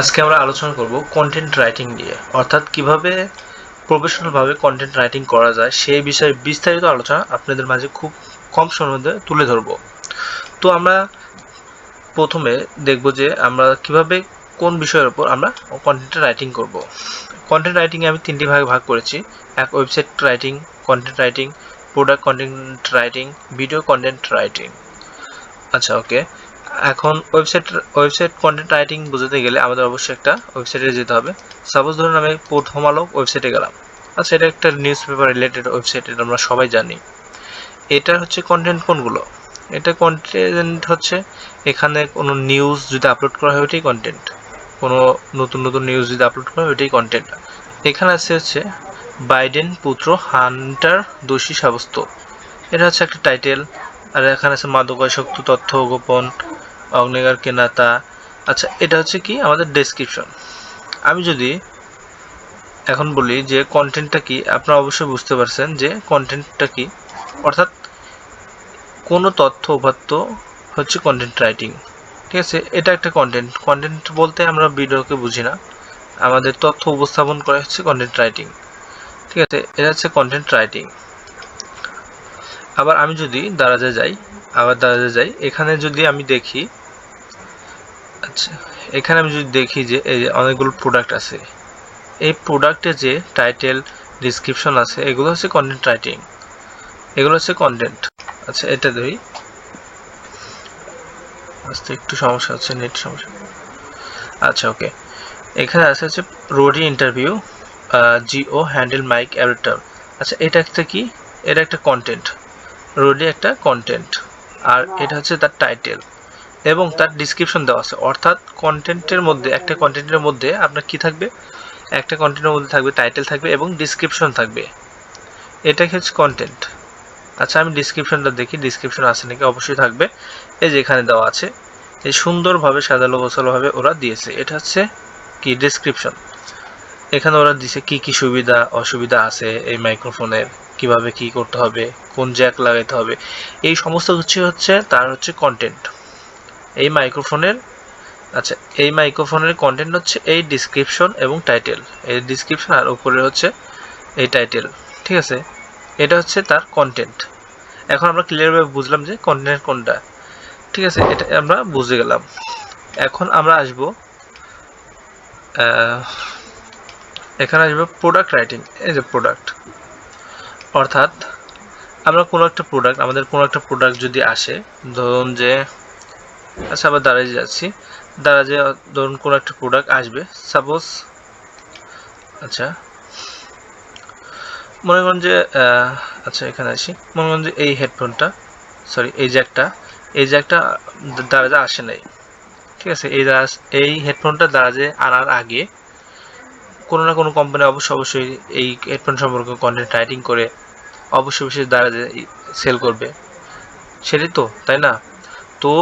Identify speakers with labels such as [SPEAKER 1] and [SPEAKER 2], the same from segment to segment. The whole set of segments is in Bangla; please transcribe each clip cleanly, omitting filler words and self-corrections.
[SPEAKER 1] আজকে আমরা আলোচনা করব কন্টেন্ট রাইটিং নিয়ে, অর্থাৎ কিভাবে প্রফেশনালভাবে কন্টেন্ট রাইটিং করা যায় সেই বিষয়ে বিস্তারিত আলোচনা আপনাদের মাঝে খুব কম সময়ের মধ্যে তুলে ধরব। তো আমরা প্রথমে দেখব যে আমরা কিভাবে কোন বিষয়ের উপর আমরা কন্টেন্ট রাইটিং করব। কন্টেন্ট রাইটিংয়ে আমি তিনটি ভাগে ভাগ করেছি: এক, website writing, content writing, product content writing, video content writing. আচ্ছা, ওকে। এখন ওয়েবসাইট কন্টেন্ট রাইটিং বোঝাতে গেলে আমাদের অবশ্যই একটা ওয়েবসাইটে যেতে হবে। সাপোজ ধরুন আমি প্রথম আলো ওয়েবসাইটে গেলাম। আচ্ছা, এটা একটা নিউজ পেপার রিলেটেড ওয়েবসাইট, এটা আমরা সবাই জানি। এটা হচ্ছে কন্টেন্ট কোনগুলো? এটা কন্টেন্ট হচ্ছে এখানে কোনো নিউজ যদি আপলোড করা হয় ওইটাই কন্টেন্ট। কোনো নতুন নতুন নিউজ যদি আপলোড করা হয় ওইটাই কন্টেন্ট। এখানে আছে হচ্ছে বাইডেন পুত্র হান্টার দোষী সাব্যস্ত, এটা হচ্ছে একটা টাইটেল। আর এখানে আছে মাদকাসক্ত তথ্য গোপন অগ্নিকার কেনাতা। আচ্ছা, এটা হচ্ছে কি আমাদের ডেসক্রিপশন। আমি যদি এখন বলি যে কন্টেন্টটা কি, আপনারা অবশ্যই বুঝতে পারছেন যে কন্টেন্টটা কি, অর্থাৎ কোনো তথ্য উপাত্ত হচ্ছে কন্টেন্ট রাইটিং। ঠিক আছে, এটা একটা কন্টেন্ট। কন্টেন্ট বলতে আমরা ভিডিওকে বুঝি না, আমাদের তথ্য উপস্থাপন করা হচ্ছে কন্টেন্ট রাইটিং। ঠিক আছে, এটা হচ্ছে কন্টেন্ট রাইটিং। আবার আমি যদি দারাজে যাই, এখানে যদি আমি দেখি, আচ্ছা, এখানে আমি যদি দেখি যে এই অনেকগুলো প্রোডাক্ট আছে, এই প্রোডাক্টে যে টাইটেল ডিসক্রিপশন আছে এগুলো হচ্ছে কন্টেন্ট রাইটিং, এগুলো হচ্ছে কন্টেন্ট। আচ্ছা, এটা ধরি, আস্তে একটু সমস্যা হচ্ছে, নেট সমস্যা। আচ্ছা, ওকে। এখানে আছে হচ্ছে Rode interview GO handle mic adapter. আচ্ছা, এটা একটা কি? এটা একটা কন্টেন্ট। রোডি একটা কন্টেন্ট, আর এটা হচ্ছে তার টাইটেল এবং তার ডিসক্রিপশন দেওয়া আছে। অর্থাৎ কন্টেন্টের মধ্যে, একটা কন্টেন্টের মধ্যে আপনার কি থাকবে? একটা কন্টেন্টের মধ্যে থাকবে টাইটেল থাকবে এবং ডিসক্রিপশন থাকবে, এটা হচ্ছে কন্টেন্ট। আচ্ছা, আমি ডিসক্রিপশনটা দেখি, ডিসক্রিপশন আছে নাকি। অবশ্যই থাকবে, এই যে এখানে দেওয়া আছে, এই সুন্দরভাবে সাজালো গোছালোভাবে ওরা দিয়েছে, এটা হচ্ছে কি ডিসক্রিপশন। এখানে ওরা দিছে কি কি সুবিধা অসুবিধা আছে এই মাইক্রোফোনের, কিভাবে কি করতে হবে, কোন জ্যাক লাগাইতে হবে, এই সমস্ত কিছু হচ্ছে তার হচ্ছে কন্টেন্ট এই মাইক্রোফোনের। আচ্ছা, এই মাইক্রোফোনের কন্টেন্ট হচ্ছে এই ডিসক্রিপশন এবং টাইটেল, এই ডিসক্রিপশন আর উপরে হচ্ছে এই টাইটেল। ঠিক আছে, এটা হচ্ছে তার কন্টেন্ট। এখন আমরা ক্লিয়ারভাবে বুঝলাম যে কন্টেন্ট কোনটা। ঠিক আছে, এটা আমরা বুঝে গেলাম। এখন আমরা আসবো এখানে আসবে প্রোডাক্ট রাইটিং। এই যে প্রোডাক্ট, অর্থাৎ আমরা কোনো একটা প্রোডাক্ট, আমাদের কোনো একটা প্রোডাক্ট যদি আসে, ধরুন যে, আচ্ছা আবার দারাজে যাচ্ছি, দারাজে ধরুন কোনো একটা প্রোডাক্ট আসবে, সাপোজ, আচ্ছা মনে করেন যে আচ্ছা এখানে আসি, মনে করেন যে এই হেডফোনটা, সরি এই জ্যাকটা দারাজে আসে নাই। ঠিক আছে, এই হেডফোনটা দারাজে আনার আগে কোনো না কোনো কোম্পানি অবশ্যই এই হেডফোন সম্পর্কে কন্টেন্ট রাইটিং করে অবশ্যই দারাজে সেল করবে, সেটাই তো, তাই না? তো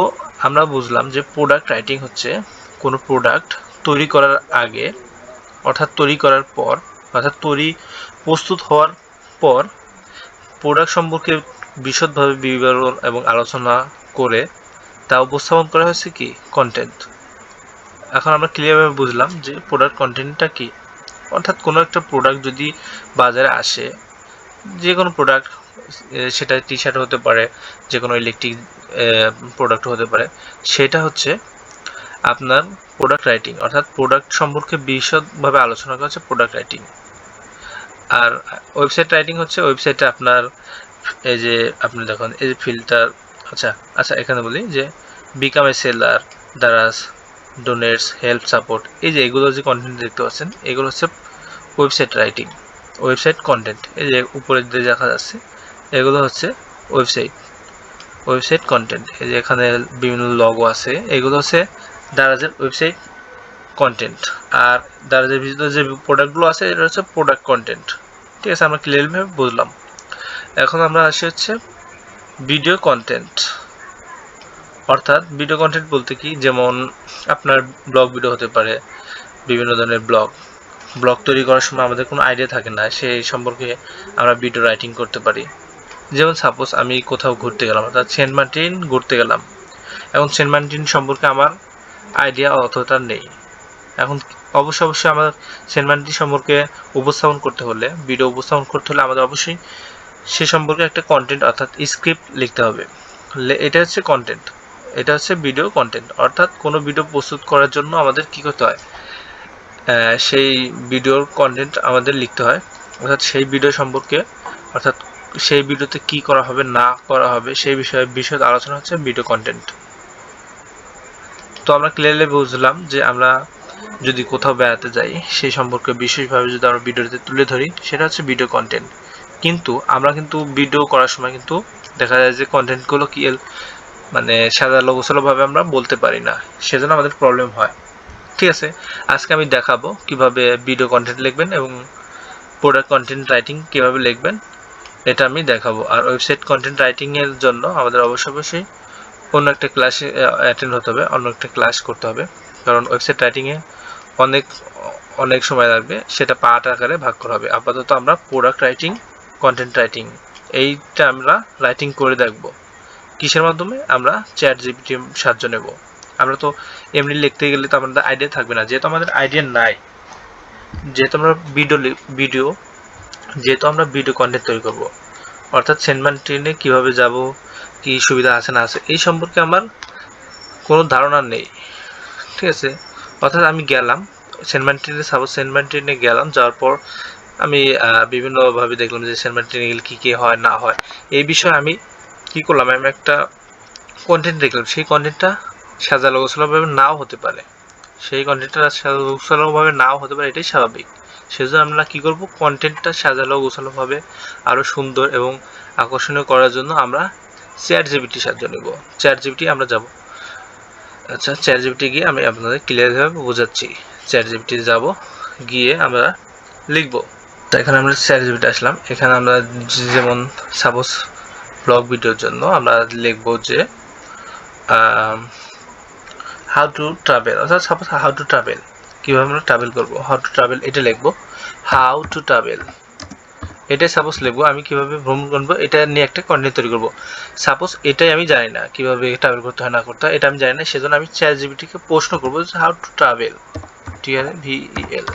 [SPEAKER 1] আমরা বুঝলাম যে প্রোডাক্ট রাইটিং হচ্ছে কোনো প্রোডাক্ট তৈরি করার আগে, অর্থাৎ তৈরি করার পর, অর্থাৎ প্রস্তুত হওয়ার পর প্রোডাক্ট সম্পর্কে বিশদভাবে বিবরণ এবং আলোচনা করে তা উপস্থাপন করা হয়েছে কি কন্টেন্ট। এখন আমরা ক্লিয়ারভাবে বুঝলাম যে প্রোডাক্ট কন্টেন্টটা কি। অর্থাৎ কোনো একটা প্রোডাক্ট যদি বাজারে আসে, যে কোনো প্রোডাক্ট, সেটা টি শার্ট হতে পারে, যে কোনো ইলেকট্রিক প্রোডাক্ট হতে পারে, সেটা হচ্ছে আপনার প্রোডাক্ট রাইটিং, অর্থাৎ প্রোডাক্ট সম্পর্কে বিশদভাবে আলোচনা করা হচ্ছে প্রোডাক্ট রাইটিং। আর ওয়েবসাইট রাইটিং হচ্ছে ওয়েবসাইটে আপনার এই যে আপনি দেখুন এই যে ফিল্টার। আচ্ছা আচ্ছা, এখানে বলি যে become a seller, Daraz, donates, help, support, এই যে এগুলো যে কন্টেন্ট দেখতে পাচ্ছেন এগুলো হচ্ছে ওয়েবসাইট রাইটিং, ওয়েবসাইট কন্টেন্ট। এই যে উপরে যে দেখা যাচ্ছে এগুলো হচ্ছে ওয়েবসাইট কন্টেন্ট। এই যে এখানে বিভিন্ন লগো আছে, এগুলো হচ্ছে দারাজের ওয়েবসাইট কন্টেন্ট। আর দারাজের ভিতরে যে প্রোডাক্টগুলো আছে এটা হচ্ছে প্রোডাক্ট কন্টেন্ট। ঠিক আছে, আমরা ক্লিয়ারভাবে বুঝলাম। এখন আমরা আসি হচ্ছে ভিডিও কন্টেন্ট। অর্থাৎ ভিডিও কন্টেন্ট বলতে কি, যেমন আপনার ব্লগ ভিডিও হতে পারে, বিভিন্ন ধরনের ব্লগ তৈরি করার সময় আমাদের কোনো আইডিয়া থাকে না, সেই সম্পর্কে আমরা ভিডিও রাইটিং করতে পারি। যেমন সাপোজ আমি কোথাও ঘুরতে গেলাম, অর্থাৎ সেন্ট মার্টিন ঘুরতে গেলাম। এখন সেন্ট মার্টিন সম্পর্কে আমার আইডিয়া অতটা নেই, এখন অবশ্যই আমার সেগমেন্টটি সম্পর্কে উপস্থাপন করতে হলে, ভিডিও উপস্থাপন করতে হলে আমাদের অবশ্যই সে সম্পর্কে একটা কন্টেন্ট অর্থাৎ স্ক্রিপ্ট লিখতে হবে। এটা হচ্ছে কন্টেন্ট, এটা হচ্ছে ভিডিও কন্টেন্ট। অর্থাৎ কোনো ভিডিও প্রস্তুত করার জন্য আমাদের কি করতে হয়, সেই ভিডিওর কন্টেন্ট আমাদের লিখতে হয়। অর্থাৎ সেই ভিডিও সম্পর্কে, অর্থাৎ সেই ভিডিওতে কি করা হবে না করা হবে সেই বিষয়ে আলোচনা হচ্ছে ভিডিও কন্টেন্ট। তো আমরা ক্লিয়ারলি বুঝলাম যে আমরা যদি কোথাও বেড়াতে যাই সেই সম্পর্কে বিশেষভাবে যদি আমরা ভিডিওতে তুলে ধরি সেটা হচ্ছে ভিডিও কন্টেন্ট। কিন্তু আমরা কিন্তু ভিডিও করার সময় কিন্তু দেখা যায় যে কন্টেন্টগুলো কি মানে সাজালো গোছালোভাবে আমরা বলতে পারি না, সেজন্য আমাদের প্রবলেম হয়। ঠিক আছে, আজকে আমি দেখাবো কিভাবে ভিডিও কন্টেন্ট লিখবেন এবং প্রোডাক্ট কন্টেন্ট রাইটিং কিভাবে লিখবেন, এটা আমি দেখাবো। আর ওয়েবসাইট কন্টেন্ট রাইটিং এর জন্য আমাদের অবশ্যই অন্য একটা ক্লাসে অ্যাটেন্ড হতে হবে, অন্য একটা ক্লাস করতে হবে, কারণ ওয়েবসাইট রাইটিংয়ে অনেক সময় লাগবে, সেটা পার্ট আকারে ভাগ করা হবে। আপাতত আমরা প্রোডাক্ট রাইটিং, কন্টেন্ট রাইটিং এইটা আমরা রাইটিং করে দেখব। কিসের মাধ্যমে? আমরা চ্যাট জিপিটি সাহায্য নেব। আমরা তো এমনি লিখতে গেলে তো আমাদের আইডিয়া থাকবে না, যেহেতু আমাদের আইডিয়া নাই, যেহেতু আমরা ভিডিও কন্টেন্ট তৈরি করব, অর্থাৎ সেন্ট মার্টিনে কীভাবে যাব, কি সুবিধা আছে না আছে এই সম্পর্কে আমার কোনো ধারণা নেই। ঠিক আছে, অর্থাৎ আমি গেলাম সেন্ট মার্টিনে গেলাম, যাওয়ার পর আমি বিভিন্নভাবে দেখলাম যে সেন্ট মার্টিনে গেলে কী হয় না হয় এই বিষয়ে আমি কী করলাম, আমি একটা কন্টেন্ট দেখলাম। সেই কন্টেন্টটা সাজালো গোছালোভাবে নাও হতে পারে, এটাই স্বাভাবিক। সেজন্য আমরা কী করব, কন্টেন্টটা সাজালো গোছালোভাবে আরও সুন্দর এবং আকর্ষণীয় করার জন্য আমরা চ্যাট জিপিটির সাহায্য নেব। চ্যাট জিপিটি আমরা যাব, আচ্ছা চ্যাট জিপিটি গিয়ে আমি আপনাদের ক্লিয়ারভাবে বোঝাচ্ছি। চ্যাট জিপিটি যাব, গিয়ে আমরা লিখব। তো এখানে আমরা চ্যাট জিপিটি আসলাম। এখানে আমরা যেমন সাপোজ ব্লগ ভিডিওর জন্য আমরা লিখব যে হাউ টু ট্রাভেল, অর্থাৎ সাপোজ হাউ টু ট্রাভেল, কীভাবে আমরা ট্রাভেল করবো, হাউ টু ট্রাভেল এটা লিখবো। হাউ টু ট্রাভেল এটাই সাপোজ লিখবো। আমি কিভাবে ভ্রমণ করবো এটা নিয়ে একটা কন্টেন্ট তৈরি করবো। সাপোজ এটাই আমি জানি না কিভাবে ট্রাভেল করতে হয় না করতে হয়, এটা আমি জানি না, সেজন্য আমি চ্যাট জিপিটিকে প্রশ্ন করবো how to travel, TRAVEL,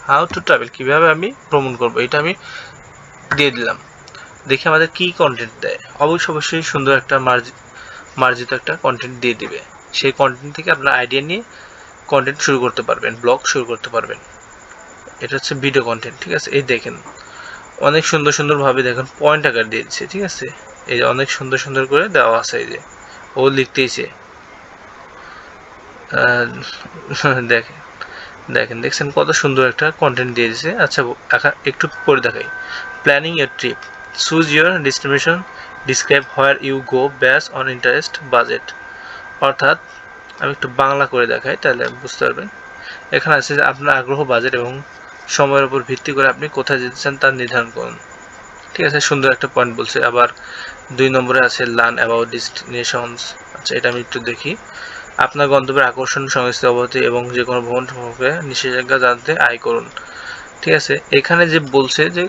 [SPEAKER 1] how to travel কীভাবে আমি ভ্রমণ করবো, এটা আমি দিয়ে দিলাম। দেখি আমাদের কি কন্টেন্ট দেয়। অবশ্যই সুন্দর একটা মার্জিত একটা কন্টেন্ট দিয়ে দিবে। সেই কন্টেন্ট থেকে আপনার আইডিয়া নিয়ে কন্টেন্ট শুরু করতে পারবেন, ব্লগ শুরু করতে পারবেন। এটা হচ্ছে ভিডিও কন্টেন্ট। ঠিক আছে, এই দেখেন অনেক সুন্দরভাবে দেখেন পয়েন্ট আকার দিয়ে দিচ্ছে। ঠিক আছে, এই যে অনেক সুন্দর করে দেওয়া আছে, এই যে ও লিখতেইছে। দেখছেন কত সুন্দর একটা কন্টেন্ট দিয়ে দিচ্ছে। আচ্ছা একটু পরে দেখাই। Planning your trip, choose your destination, describe where you go base on interest, budget. অর্থাৎ আমি একটু বাংলা করে দেখাই তাহলে বুঝতে পারবেন। এখানে আছে যে আপনার আগ্রহ, বাজেট এবং সময়ের উপর ভিত্তি করে আপনি কোথায় যেতে চান তা নির্ধারণ করুন। ঠিক আছে, সুন্দর একটা পয়েন্ট বলছে। আবার 2 নম্বরে আছে লার্ন অ্যাবাউট ডেস্টিনেশনস। আচ্ছা এটা আমি একটু দেখি। আপনার গন্তব্যের আকর্ষণ, সংস্কৃতি, অবধি এবং যে কোনো ভ্রমণ সম্পর্কে নিষেধাজ্ঞা জানতে আয় করুন। ঠিক আছে, এখানে যে বলছে যে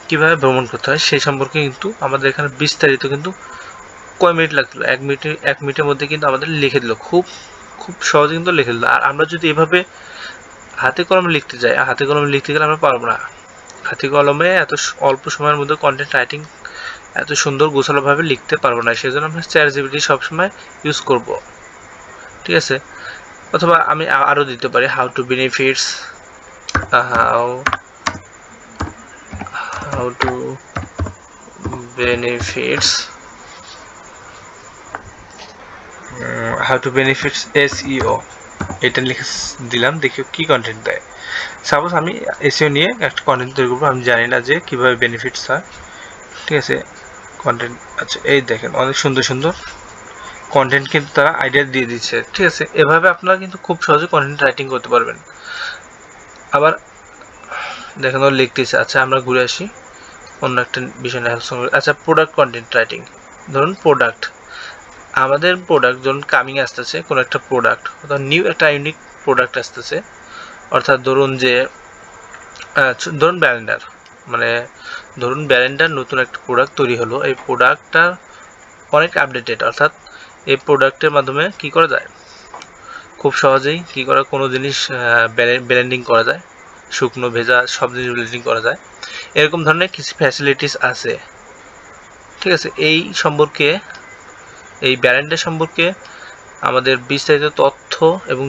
[SPEAKER 1] কিভাবে ভ্রমণ করতে হয় সেই সম্পর্কে কিন্তু আমাদের এখানে বিস্তারিত কিন্তু কয় মিনিট লাগলো, 1 মিনিটের মধ্যে কিন্তু আমাদের লিখে দিল, খুব সহজে কিন্তু লিখে দিল। আর আমরা যদি এভাবে হাতে কলমে লিখতে যাই, হাতে কলমে লিখতে গেলে আমরা পারবো না। হাতে কলমে এত অল্প সময়ের মধ্যে কন্টেন্ট রাইটিং এত সুন্দর গোছালোভাবে লিখতে পারবো না, সেজন্য আমরা চ্যাট জিপিটি সবসময় ইউজ করব। ঠিক আছে, অথবা আমি আরও দিতে পারি how to benefits, how to benefits SEO, এটা লিখে দিলাম, দেখি কি কন্টেন্ট দেয়। সাপোজ আমি SEO নিয়ে একটা কন্টেন্ট তৈরি করবো, আমি জানি না যে কিভাবে বেনিফিটস হয়। ঠিক আছে, কন্টেন্ট। আচ্ছা এই দেখেন অনেক সুন্দর কন্টেন্ট কিন্তু তারা আইডিয়া দিয়ে দিচ্ছে। ঠিক আছে, এভাবে আপনারা কিন্তু খুব সহজে কন্টেন্ট রাইটিং করতে পারবেন। আবার দেখেন ও লিখতেছে। আচ্ছা আমরা ঘুরে আসি অন্য একটা বিষয় নিয়ে। আচ্ছা প্রোডাক্ট কন্টেন্ট রাইটিং, ধরুন আমাদের প্রোডাক্ট ধরুন কামিং আসতেছে, কোনো একটা প্রোডাক্ট অর্থাৎ নিউ একটা ইউনিক প্রোডাক্ট আসতেছে। অর্থাৎ ধরুন ব্যালেন্ডার নতুন একটা প্রোডাক্ট তৈরি হলো। এই প্রোডাক্টটা অনেক আপডেটেড, অর্থাৎ এই প্রোডাক্টের মাধ্যমে কি করা যায়, খুব সহজেই কি করা কোনো জিনিস ব্লেন্ডিং করা যায়, শুকনো ভেজা সব জিনিস ব্লেন্ডিং করা যায়, এরকম ধরনের কিছু ফ্যাসিলিটিস আছে। ঠিক আছে, এই সম্পর্কে, এই ব্র্যান্ডের সম্পর্কে আমাদের বিস্তারিত তথ্য এবং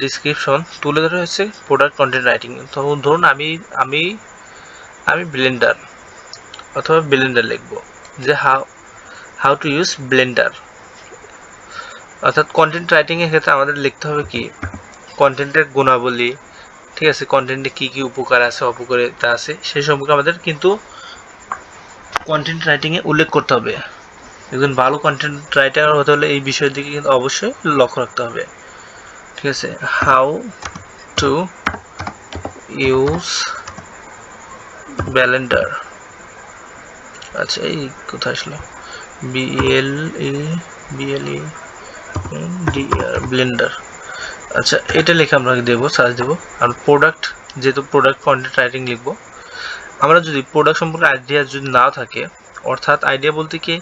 [SPEAKER 1] ডিসক্রিপশন তুলে ধরা হয়েছে প্রোডাক্ট কন্টেন্ট রাইটিং। তো ধরুন আমি ব্লেন্ডার অথবা ব্লেন্ডার লিখব, যে হাউ টু ইউজ ব্লেন্ডার। অর্থাৎ কন্টেন্ট রাইটিংয়ের ক্ষেত্রে আমাদের লিখতে হবে কি, কন্টেন্টের গুণাবলী, ঠিক আছে, কন্টেন্টে কী কী উপকার আছে অপকারিতা আছে সেই সম্পর্কে আমাদের কিন্তু কন্টেন্ট রাইটিংয়ে উল্লেখ করতে হবে। একজন ভালো কন্টেন্ট রাইটার হতে হলে এই বিষয়ের দিকে কিন্তু অবশ্যই লক্ষ্য রাখতে হবে। ঠিক আছে, হাউ টু ইউজ ব্লেন্ডার। আচ্ছা, এই কোথায় আসলো, ব্লেন্ডার। আচ্ছা, এটা লিখে আমরা দেবো, সার্চ দেবো। আর প্রোডাক্ট, যেহেতু প্রোডাক্ট কন্টেন্ট রাইটিং লিখবো, আমরা যদি প্রোডাক্ট সম্পর্কে আইডিয়া যদি না থাকে, অর্থাৎ আইডিয়া বলতে কি,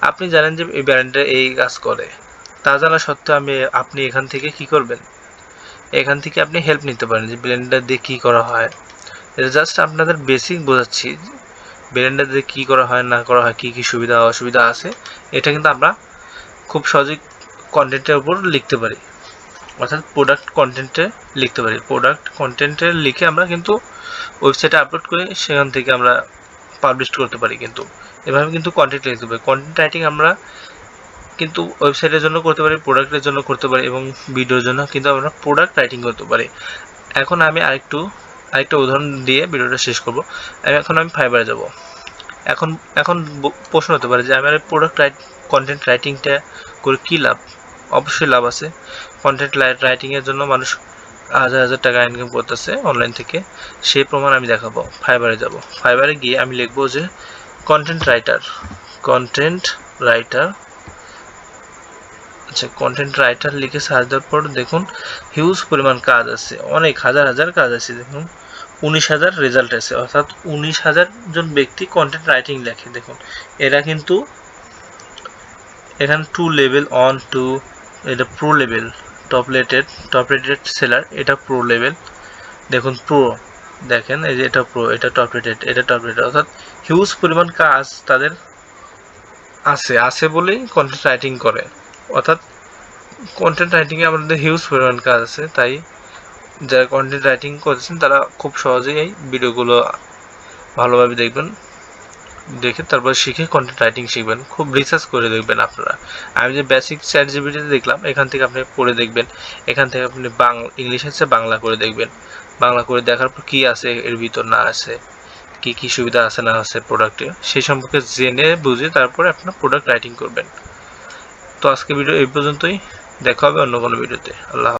[SPEAKER 1] আপনি জানেন যে এই ব্র্যান্ডটা এই কাজ করে, তা জানা সত্ত্বেও আপনি এখান থেকে কি করবেন, এখান থেকে আপনি হেল্প নিতে পারেন যে ব্লেন্ডার দিয়ে কী করা হয়। এটা জাস্ট আপনাদের বেসিক বোঝাচ্ছি, ব্লেন্ডার দিয়ে কী করা হয় না করা হয়, কী কী সুবিধা অসুবিধা আছে, এটা কিন্তু আমরা খুব সহজেই কন্টেন্টের উপর লিখতে পারি, অর্থাৎ প্রোডাক্ট কন্টেন্টে লিখতে পারি। প্রোডাক্ট কন্টেন্টে লিখে আমরা কিন্তু ওয়েবসাইটে আপলোড করে সেখান থেকে আমরা পাবলিশ করতে পারি। কিন্তু এভাবে কিন্তু কন্টেন্ট লিখতে পারি। কন্টেন্ট রাইটিং আমরা কিন্তু ওয়েবসাইটের জন্য করতে পারি, প্রোডাক্টের জন্য করতে পারি, এবং ভিডিওর জন্য কিন্তু আমরা প্রোডাক্ট রাইটিং করতে পারি। এখন আমি আরেকটা উদাহরণ দিয়ে ভিডিওটা শেষ করব। এখন আমি ফাইবারে যাব। এখন প্রশ্ন হতে পারে যে আমার প্রোডাক্ট কন্টেন্ট রাইটিংটা করে কী লাভ? অবশ্যই লাভ আছে। কন্টেন্ট রাইটিংয়ের জন্য মানুষ হাজার হাজার টাকা ইনকাম করতেছে অনলাইন থেকে, সেই প্রমাণ আমি দেখাবো। ফাইবারে যাব, ফাইবারে গিয়ে আমি লিখবো যে কন্টেন্ট রাইটার। আচ্ছা, কন্টেন্ট রাইটার লিখে সার্চ দেওয়ার পর দেখুন হিউজ পরিমাণ কাজ আছে, অনেক হাজার হাজার কাজ আছে। দেখুন 19,000 রেজাল্ট আছে, অর্থাৎ 19,000 জন ব্যক্তি কন্টেন্ট রাইটিং লেখে। দেখুন এরা কিন্তু এখানে 2 লেভেল 1 2, এটা pro level, top rated seller, এটা প্রো লেভেল। দেখুন প্রো, দেখেন এই যে এটা প্রো, এটা টপ রেটেড, এটা টপ রেটেড, অর্থাৎ হিউজ পরিমাণ কাজ তাদের আছে বলেই কন্টেন্ট রাইটিং করে। অর্থাৎ কন্টেন্ট রাইটিংয়ে আমাদের হিউজ পরিমাণ কাজ আছে, তাই যারা কন্টেন্ট রাইটিং করছেন তারা খুব সহজেই এই ভিডিওগুলো ভালোভাবে দেখবেন, দেখে তারপর শিখে কন্টেন্ট রাইটিং শিখবেন। খুব রিসার্চ করে দেখবেন আপনারা। আমি যে বেসিক ChatGPT-তে দেখলাম, এখান থেকে আপনি পড়ে দেখবেন, এখান থেকে আপনি ইংলিশ আছে বাংলা করে দেখবেন। বাংলা করে দেখার পর কী আছে এর ভিতর না আছে, কী কী সুবিধা আছে না আছে প্রোডাক্টে, সেই সম্পর্কে জেনে বুঝে তারপরে আপনার প্রোডাক্ট রাইটিং করবেন। তো আজকে ভিডিও এই পর্যন্তই, দেখা হবে অন্য কোনো ভিডিওতে। আল্লাহ।